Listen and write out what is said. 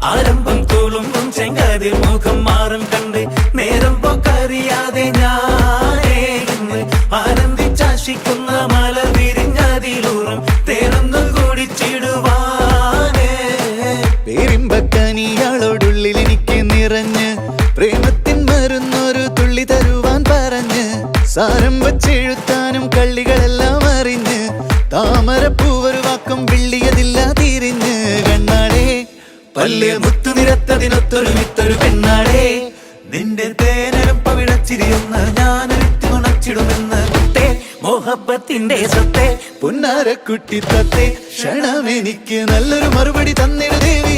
ആരംഭം തോളുമ്പും ചെങ്കാതിൽ മുഖം മാറും കണ്ട് നേരം പോക്കറിയാതെ ഞാനേ ഇന്ന് ആനന്ദിച്ചാശിക്കുന്ന മല വിരിഞ്ഞതിലൂറും തേനൊന്നു കൂടിച്ചിടുവാനേ. പേരിമ്പക്കനിയാളോടുള്ളിൽ എനിക്ക് നിറഞ്ഞ് പ്രേമത്തിൻ മരുന്നൊരു തുള്ളി തരുവാൻ പറഞ്ഞ് സാരം വച്ചെഴുത്താനും കള്ളികളെല്ലാം അറിഞ്ഞ് താമരപ്പൂവൊരു വാക്കം വിള്ളിയതില്ല തിരിഞ്ഞ് കണ്ണാടേ പല്ല് മുത്തു നിരത്തതിനൊത്തൊരു വിത്തൊരു പെണ്ണാടേ നിന്റെ തേനരം പവിടച്ചിരിയൊന്ന് ഞാനൊരുത്തി ഉണച്ചിടുമെന്ന് കുട്ടേ മോഹബത്തിന്റെ സത്തേ പുന്നാരക്കുട്ടി തത്തേ ക്ഷണമെനിക്ക് നല്ലൊരു മറുപടി തന്നിട ദേവി